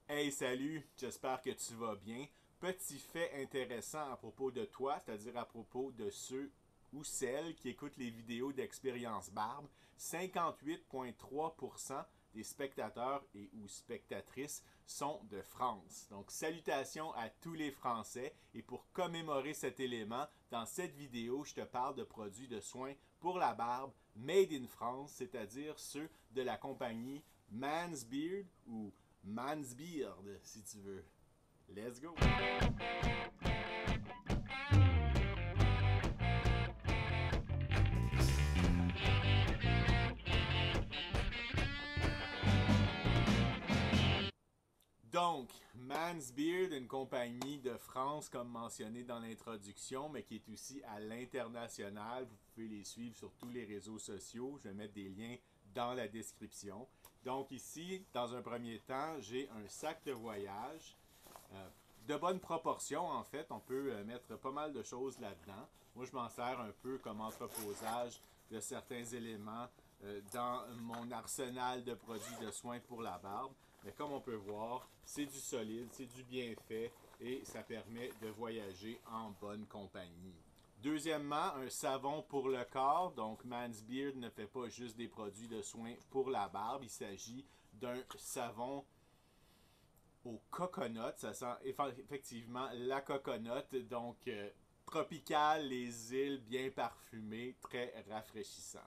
Hey, salut, j'espère que tu vas bien. Petit fait intéressant à propos de toi, c'est-à-dire à propos de ceux ou celles qui écoutent les vidéos d'Expérience Barbe, 58,3% des spectateurs et ou spectatrices sont de France. Donc, salutations à tous les Français. Et pour commémorer cet élément, dans cette vidéo, je te parle de produits de soins pour la barbe made in France, c'est-à-dire ceux de la compagnie Mansbeard ou Mansbeard, si tu veux. Let's go! Donc, Mansbeard, une compagnie de France, comme mentionné dans l'introduction, mais qui est aussi à l'international. Vous pouvez les suivre sur tous les réseaux sociaux. Je vais mettre des liens dans la description. Donc ici, dans un premier temps, j'ai un sac de voyage de bonne proportion, en fait. On peut mettre pas mal de choses là-dedans. Moi, je m'en sers un peu comme entreposage de certains éléments dans mon arsenal de produits de soins pour la barbe. Mais comme on peut voir, c'est du solide, c'est du bien fait et ça permet de voyager en bonne compagnie. Deuxièmement, un savon pour le corps. Donc, Mansbeard ne fait pas juste des produits de soins pour la barbe. Il s'agit d'un savon au coconut. Ça sent effectivement la coconut. Donc, tropical, les îles bien parfumées, très rafraîchissant.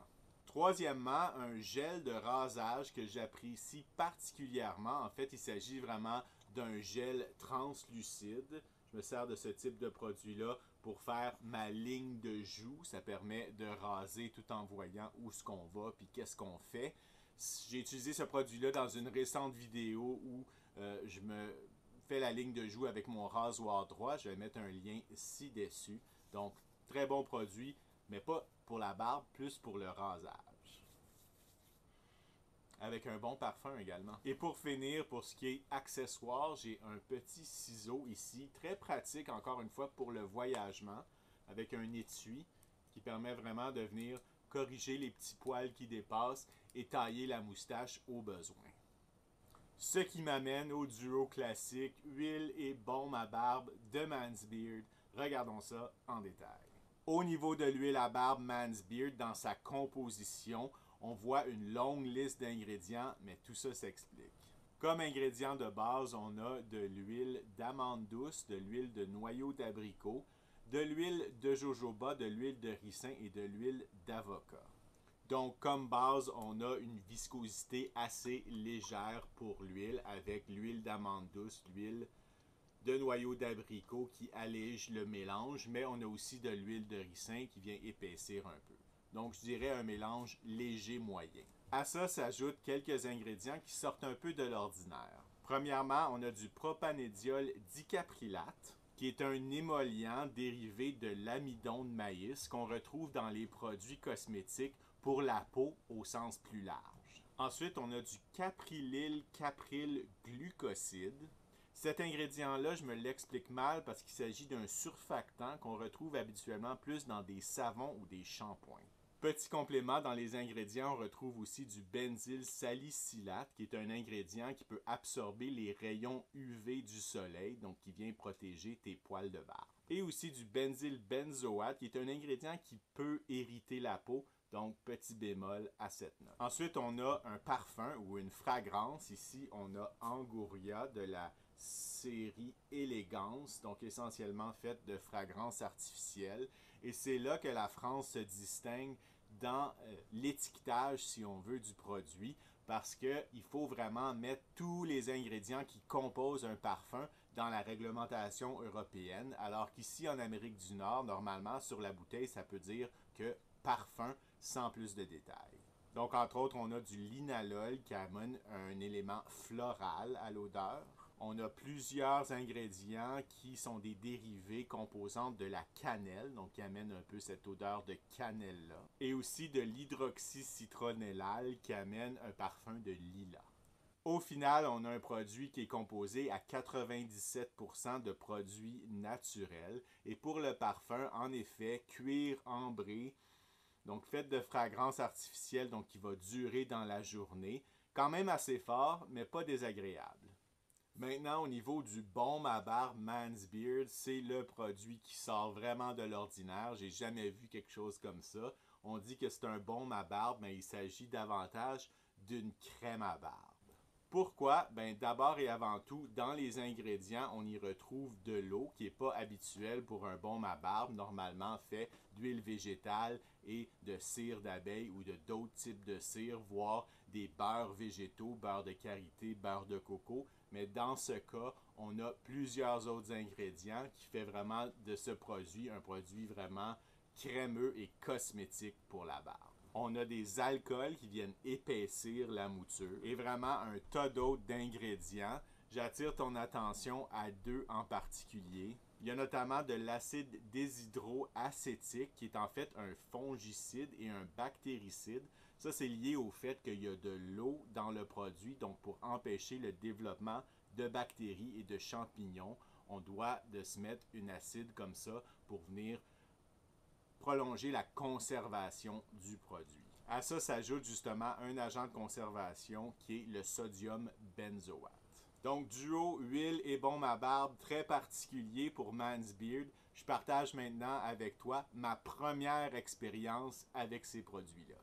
Troisièmement, un gel de rasage que j'apprécie particulièrement. En fait, il s'agit vraiment d'un gel translucide. Je me sers de ce type de produit-là pour faire ma ligne de joue. Ça permet de raser tout en voyant où est-ce qu'on va puis qu'est-ce qu'on fait. J'ai utilisé ce produit-là dans une récente vidéo où je me fais la ligne de joue avec mon rasoir droit. Je vais mettre un lien ci-dessus. Donc, très bon produit, mais pas pour la barbe, plus pour le rasage. Avec un bon parfum également. Et pour finir, pour ce qui est accessoire, j'ai un petit ciseau ici, très pratique encore une fois pour le voyagement, avec un étui qui permet vraiment de venir corriger les petits poils qui dépassent et tailler la moustache au besoin. Ce qui m'amène au duo classique huile et baume à barbe de Mansbeard. Regardons ça en détail. Au niveau de l'huile à barbe Mansbeard, dans sa composition, on voit une longue liste d'ingrédients, mais tout ça s'explique. Comme ingrédients de base, on a de l'huile d'amande douce, de l'huile de noyau d'abricot, de l'huile de jojoba, de l'huile de ricin et de l'huile d'avocat. Donc, comme base, on a une viscosité assez légère pour l'huile avec l'huile d'amande douce, l'huile de noyau d'abricot qui allège le mélange, mais on a aussi de l'huile de ricin qui vient épaissir un peu. Donc, je dirais un mélange léger-moyen. À ça s'ajoutent quelques ingrédients qui sortent un peu de l'ordinaire. Premièrement, on a du propanédiol dicaprilate, qui est un émollient dérivé de l'amidon de maïs qu'on retrouve dans les produits cosmétiques pour la peau au sens plus large. Ensuite, on a du caprylyl capryl glucoside. Cet ingrédient-là, je me l'explique mal parce qu'il s'agit d'un surfactant qu'on retrouve habituellement plus dans des savons ou des shampoings. Petit complément, dans les ingrédients, on retrouve aussi du benzyl salicylate, qui est un ingrédient qui peut absorber les rayons UV du soleil, donc qui vient protéger tes poils de barbe. Et aussi du benzyl benzoate, qui est un ingrédient qui peut irriter la peau, donc petit bémol à cette note. Ensuite, on a un parfum ou une fragrance. Ici, on a Anguria de la série Élégance, donc essentiellement faite de fragrances artificielles. Et c'est là que la France se distingue dans l'étiquetage, si on veut, du produit, parce qu'il faut vraiment mettre tous les ingrédients qui composent un parfum dans la réglementation européenne, alors qu'ici en Amérique du Nord, normalement, sur la bouteille, ça peut dire que parfum sans plus de détails. Donc, entre autres, on a du linalol qui amène un élément floral à l'odeur. On a plusieurs ingrédients qui sont des dérivés composantes de la cannelle, donc qui amènent un peu cette odeur de cannelle-là. Et aussi de l'hydroxycitronellal qui amène un parfum de lilas. Au final, on a un produit qui est composé à 97% de produits naturels. Et pour le parfum, en effet, cuir ambré, donc fait de fragrance artificielle, donc qui va durer dans la journée. Quand même assez fort, mais pas désagréable. Maintenant, au niveau du baume à barbe Man's Beard, c'est le produit qui sort vraiment de l'ordinaire. J'ai jamais vu quelque chose comme ça. On dit que c'est un baume à barbe, mais il s'agit davantage d'une crème à barbe. Pourquoi? Ben, d'abord et avant tout, dans les ingrédients, on y retrouve de l'eau qui n'est pas habituelle pour un baume à barbe, normalement fait d'huile végétale et de cire d'abeille ou de d'autres types de cire, voire des beurres végétaux, beurre de karité, beurre de coco. Mais dans ce cas, on a plusieurs autres ingrédients qui fait vraiment de ce produit un produit vraiment crémeux et cosmétique pour la barbe. On a des alcools qui viennent épaissir la mouture et vraiment un tas d'autres d'ingrédients. J'attire ton attention à deux en particulier. Il y a notamment de l'acide déshydroacétique qui est en fait un fongicide et un bactéricide. Ça, c'est lié au fait qu'il y a de l'eau dans le produit, donc pour empêcher le développement de bactéries et de champignons, on doit de se mettre une acide comme ça pour venir prolonger la conservation du produit. À ça s'ajoute justement un agent de conservation qui est le sodium benzoate. Donc, duo huile et baume à barbe très particulier pour Man's Beard. Je partage maintenant avec toi ma première expérience avec ces produits-là.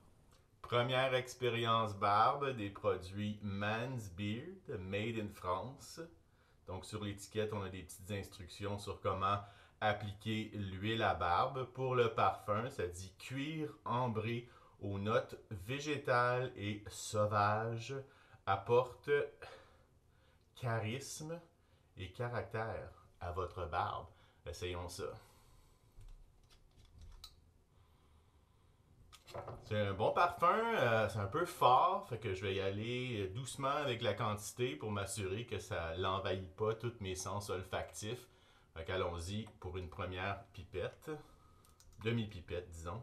Première expérience barbe des produits Man's Beard, made in France. Donc sur l'étiquette, on a des petites instructions sur comment appliquer l'huile à barbe. Pour le parfum, ça dit cuir ambré aux notes végétales et sauvages, apporte charisme et caractère à votre barbe. Essayons ça. C'est un bon parfum, c'est un peu fort, fait que je vais y aller doucement avec la quantité pour m'assurer que ça l'envahit pas tous mes sens olfactifs. Fait qu'allons-y pour une première pipette, demi-pipette disons.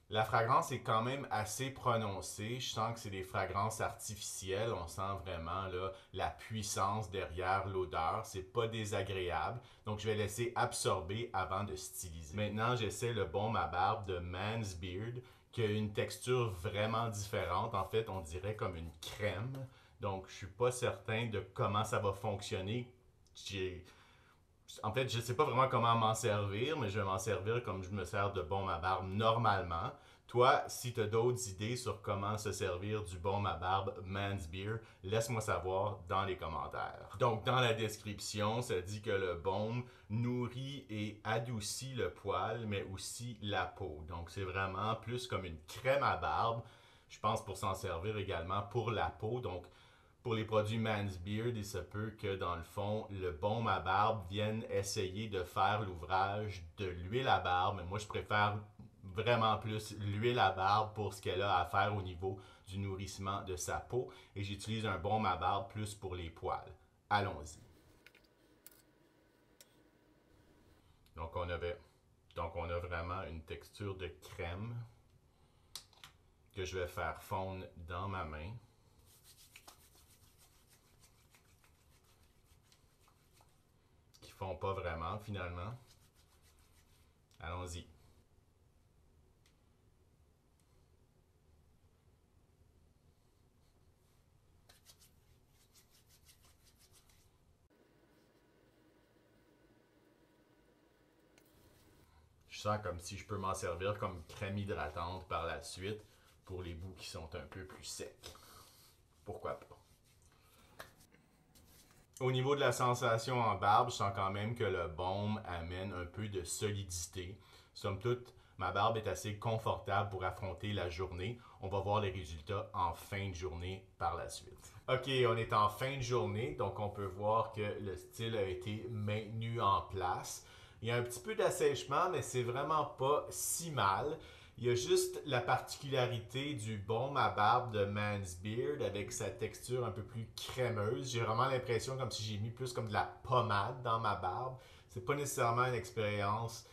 La fragrance est quand même assez prononcée. Je sens que c'est des fragrances artificielles. On sent vraiment là, la puissance derrière l'odeur. C'est pas désagréable. Donc, je vais laisser absorber avant de styliser. Maintenant, j'essaie le baume à barbe de Man's Beard qui a une texture vraiment différente. En fait, on dirait comme une crème. Donc, je suis pas certain de comment ça va fonctionner. En fait, je ne sais pas vraiment comment m'en servir, mais je vais m'en servir comme je me sers de baume à barbe normalement. Toi, si tu as d'autres idées sur comment se servir du baume à barbe Man's Beard, laisse-moi savoir dans les commentaires. Donc, dans la description, ça dit que le baume nourrit et adoucit le poil, mais aussi la peau. Donc, c'est vraiment plus comme une crème à barbe. Je pense pour s'en servir également pour la peau. Donc, pour les produits Man's Beard, il se peut que dans le fond, le baume à barbe vienne essayer de faire l'ouvrage de l'huile à barbe. Mais moi, je préfère vraiment plus l'huile à barbe pour ce qu'elle a à faire au niveau du nourrissement de sa peau. Et j'utilise un baume à barbe plus pour les poils. Allons-y. Donc on a vraiment une texture de crème que je vais faire fondre dans ma main. Font pas vraiment finalement. Allons-y. Je sens comme si je peux m'en servir comme crème hydratante par la suite pour les bouts qui sont un peu plus secs. Pourquoi pas? Au niveau de la sensation en barbe, je sens quand même que le baume amène un peu de solidité. Somme toute, ma barbe est assez confortable pour affronter la journée. On va voir les résultats en fin de journée par la suite. Ok, on est en fin de journée, donc on peut voir que le style a été maintenu en place. Il y a un petit peu d'assèchement, mais c'est vraiment pas si mal. Il y a juste la particularité du baume à barbe de Man's Beard avec sa texture un peu plus crémeuse. J'ai vraiment l'impression comme si j'ai mis plus comme de la pommade dans ma barbe. C'est pas nécessairement une expérience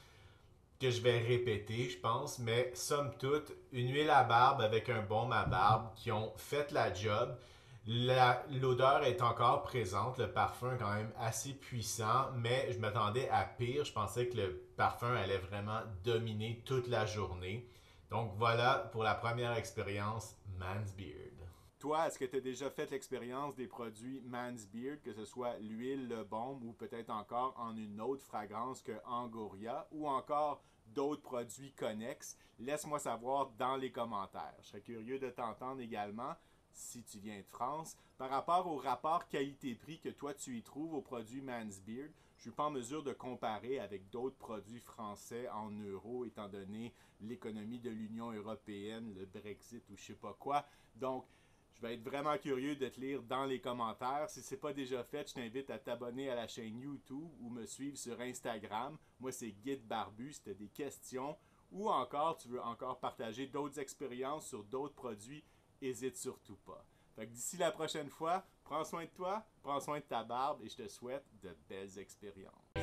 que je vais répéter, je pense, mais somme toute, une huile à barbe avec un baume à barbe qui ont fait la job. L'odeur est encore présente, le parfum est quand même assez puissant, mais je m'attendais à pire. Je pensais que le parfum allait vraiment dominer toute la journée. Donc voilà pour la première expérience Man's Beard. Toi, est-ce que tu as déjà fait l'expérience des produits Man's Beard, que ce soit l'huile, le baume ou peut-être encore en une autre fragrance que Angoria ou encore d'autres produits connexes? Laisse-moi savoir dans les commentaires. Je serais curieux de t'entendre également si tu viens de France. Par rapport au rapport qualité-prix que toi tu y trouves aux produits Man's Beard, je ne suis pas en mesure de comparer avec d'autres produits français en euros, étant donné l'économie de l'Union européenne, le Brexit ou je sais pas quoi. Donc, je vais être vraiment curieux de te lire dans les commentaires. Si ce n'est pas déjà fait, je t'invite à t'abonner à la chaîne YouTube ou me suivre sur Instagram. Moi, c'est Guide Barbu. Si tu as des questions ou encore tu veux encore partager d'autres expériences sur d'autres produits, n'hésite surtout pas. Fait que d'ici la prochaine fois, prends soin de toi, prends soin de ta barbe et je te souhaite de belles expériences.